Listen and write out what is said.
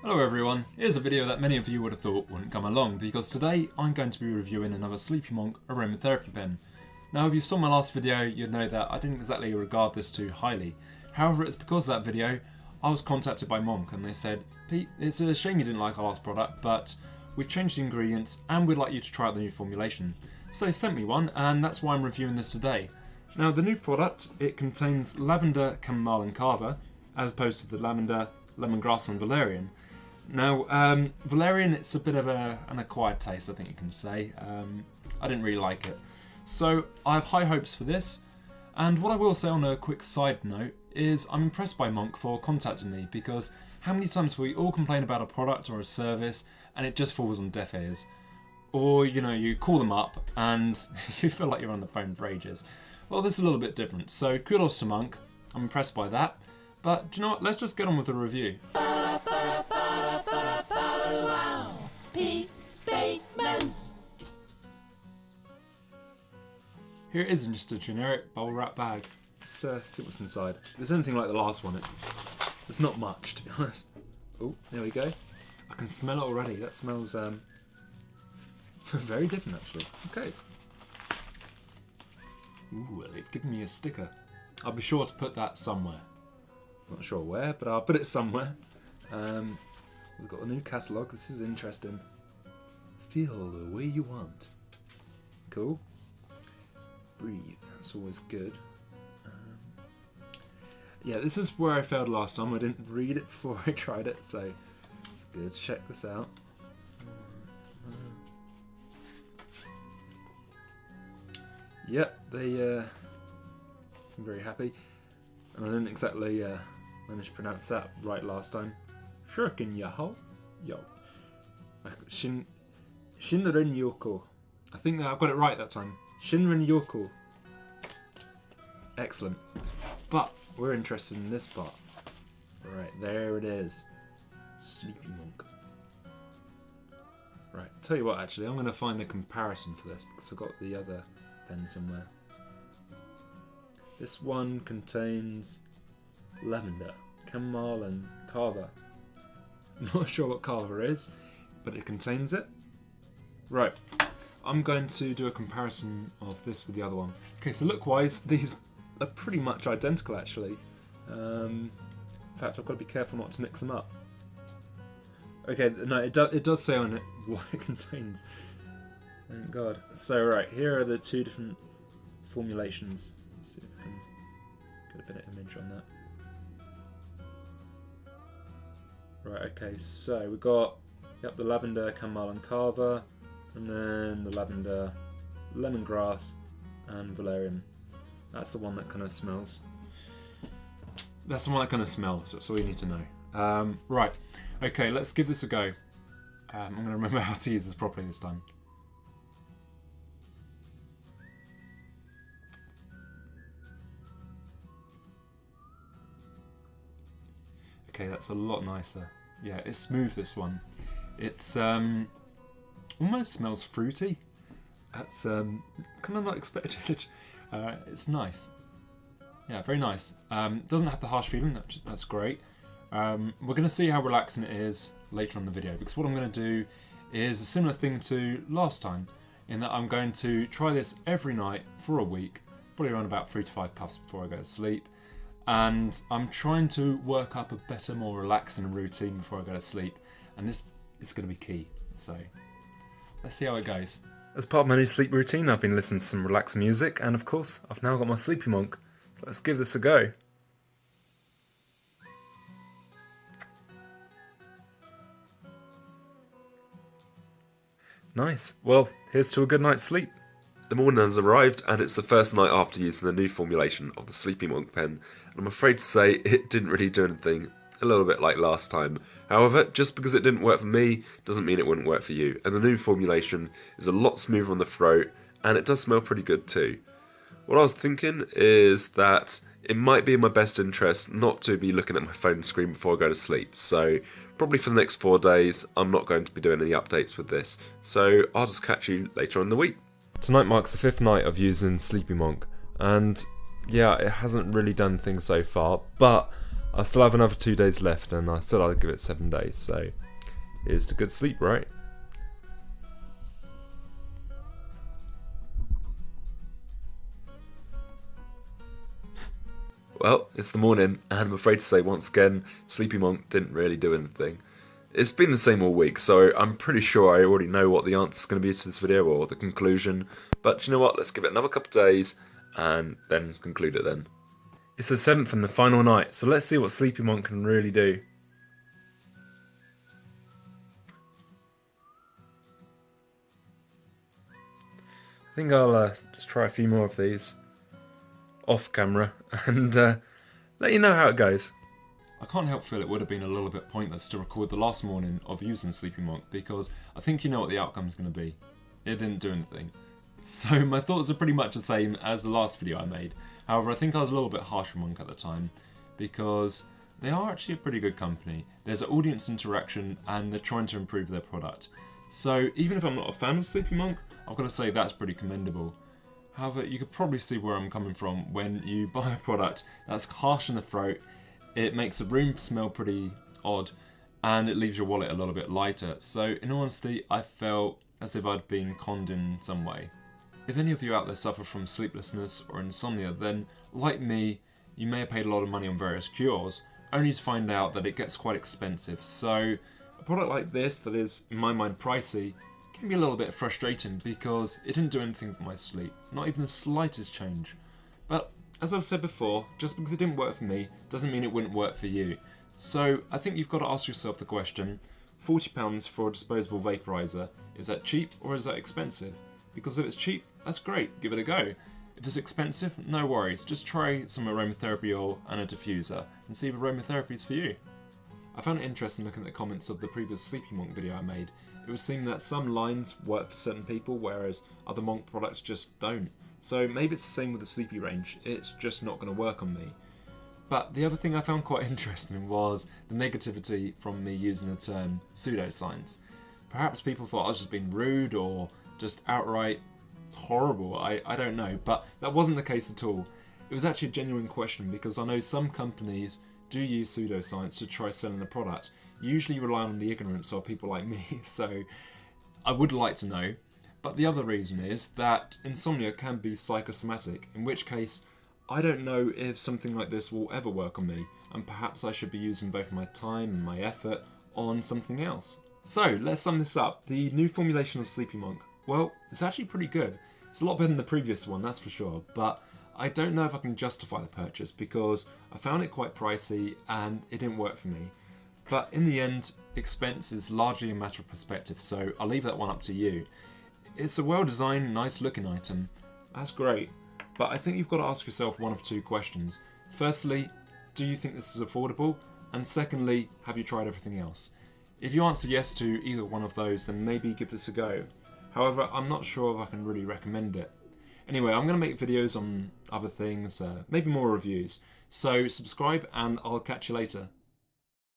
Hello everyone, here's a video that many of you would have thought wouldn't come along because today I'm going to be reviewing another Sleepy Monk aromatherapy pen. Now if you saw my last video you'd know that I didn't exactly regard this too highly. However, it's because of that video I was contacted by MONQ and they said, Pete, it's a shame you didn't like our last product, but we've changed the ingredients and we'd like you to try out the new formulation. So they sent me one and that's why I'm reviewing this today. Now the new product, it contains lavender, chamomile and kava as opposed to the lavender, lemongrass and valerian. Now, valerian, it's a bit of an acquired taste, I think you can say. I didn't really like it. So I have high hopes for this. And what I will say on a quick side note is I'm impressed by MONQ for contacting me, because how many times will we all complain about a product or a service and it just falls on deaf ears? Or, you know, you call them up and you feel like you're on the phone for ages. Well, this is a little bit different. So kudos to MONQ. I'm impressed by that. But do you know what? Let's just get on with the review. Here it is in just a generic bubble wrap bag. Let's see what's inside. If it's anything like the last one, it's not much, to be honest. Oh, there we go. I can smell it already. That smells very different, actually. Okay. Ooh, they've given me a sticker. I'll be sure to put that somewhere. Not sure where, but I'll put it somewhere. We've got a new catalogue. This is interesting. Feel the way you want. Cool. Breathe. That's always good. Yeah, this is where I failed last time. I didn't read it before I tried it, so it's good. Check this out. Yep, they seem very happy. And I didn't exactly manage to pronounce that right last time. Shuriken Yaho? Yo. Shinrin Yoko. I think I've got it right that time. Shinrin Yoko. Excellent. But we're interested in this part. Right, there it is. Sleepy Monk. Right, tell you what actually, I'm going to find a comparison for this because I've got the other pen somewhere. This one contains lavender, chamomile and kava. I'm not sure what kava is, but it contains it. Right, I'm going to do a comparison of this with the other one. Okay, so look-wise, these are pretty much identical actually. In fact, I've got to be careful not to mix them up. Okay, no, it does say on it what it contains. Thank God. So right, here are the two different formulations. Let's see if I can get a bit of image on that. Right, okay, so we've got the lavender, chamomile and kava, and then the lavender, lemongrass and valerian. That's the one that kind of smells. That's the one that kind of smells, that's all you need to know. Right, okay, let's give this a go. I'm going to remember how to use this properly this time. Okay, that's a lot nicer. Yeah, it's smooth, this one. It's almost smells fruity. That's kind of not expected. It's nice. Yeah, very nice. Doesn't have the harsh feeling, that's great. We're going to see how relaxing it is later on in the video, because what I'm going to do is a similar thing to last time, in that I'm going to try this every night for a week, probably around about 3 to 5 puffs before I go to sleep. And I'm trying to work up a better, more relaxing routine before I go to sleep. And this is going to be key. So let's see how it goes. As part of my new sleep routine, I've been listening to some relaxed music. And of course, I've now got my Sleepy Monk. So let's give this a go. Nice. Well, here's to a good night's sleep. The morning has arrived and it's the first night after using the new formulation of the Sleepy Monk pen, and I'm afraid to say it didn't really do anything, a little bit like last time. However, just because it didn't work for me doesn't mean it wouldn't work for you, and the new formulation is a lot smoother on the throat and it does smell pretty good too. What I was thinking is that it might be in my best interest not to be looking at my phone screen before I go to sleep, so probably for the next 4 days I'm not going to be doing any updates with this, so I'll just catch you later in the week. Tonight marks the 5th night of using Sleepy Monk, and yeah, it hasn't really done things so far, but I still have another 2 days left, and I said I'd give it 7 days, so here's to good sleep, right? Well, it's the morning, and I'm afraid to say once again, Sleepy Monk didn't really do anything. It's been the same all week, so I'm pretty sure I already know what the answer's going to be to this video, or the conclusion. But you know what, let's give it another couple of days, and then conclude it then. It's the 7th and the final night, so let's see what Sleepy Monk can really do. I think I'll just try a few more of these off camera and let you know how it goes. I can't help feel it would have been a little bit pointless to record the last morning of using Sleepy Monk because I think you know what the outcome's going to be. It didn't do anything. So my thoughts are pretty much the same as the last video I made. However, I think I was a little bit harsh on Monk at the time because they are actually a pretty good company. There's audience interaction and they're trying to improve their product. So even if I'm not a fan of Sleepy Monk, I've got to say that's pretty commendable. However, you could probably see where I'm coming from when you buy a product that's harsh in the throat, it makes the room smell pretty odd, and it leaves your wallet a little bit lighter. So in all honesty, I felt as if I'd been conned in some way. If any of you out there suffer from sleeplessness or insomnia, then like me, you may have paid a lot of money on various cures, only to find out that it gets quite expensive. So a product like this that is, in my mind, pricey, can be a little bit frustrating because it didn't do anything for my sleep, not even the slightest change. But as I've said before, just because it didn't work for me doesn't mean it wouldn't work for you. So I think you've got to ask yourself the question, £40 for a disposable vaporizer, is that cheap or is that expensive? Because if it's cheap, that's great, give it a go. If it's expensive, no worries, just try some aromatherapy oil and a diffuser and see if aromatherapy is for you. I found it interesting looking at the comments of the previous Sleepy Monk video I made. It would seem that some lines work for certain people, whereas other Monk products just don't. So maybe it's the same with the Sleepy range, it's just not going to work on me. But the other thing I found quite interesting was the negativity from me using the term pseudoscience. Perhaps people thought I was just being rude or just outright horrible, I don't know, but that wasn't the case at all. It was actually a genuine question because I know some companies do use pseudoscience to try selling a product, usually rely on the ignorance of people like me, so I would like to know. But the other reason is that insomnia can be psychosomatic, in which case I don't know if something like this will ever work on me, and perhaps I should be using both my time and my effort on something else. So let's sum this up. The new formulation of Sleepy Monk, well, it's actually pretty good. It's a lot better than the previous one, that's for sure, but I don't know if I can justify the purchase because I found it quite pricey and it didn't work for me. But in the end, expense is largely a matter of perspective, so I'll leave that one up to you. It's a well-designed, nice-looking item. That's great. But I think you've got to ask yourself one of two questions. Firstly, do you think this is affordable? And secondly, have you tried everything else? If you answer yes to either one of those, then maybe give this a go. However, I'm not sure if I can really recommend it. Anyway, I'm going to make videos on other things, maybe more reviews. So subscribe and I'll catch you later.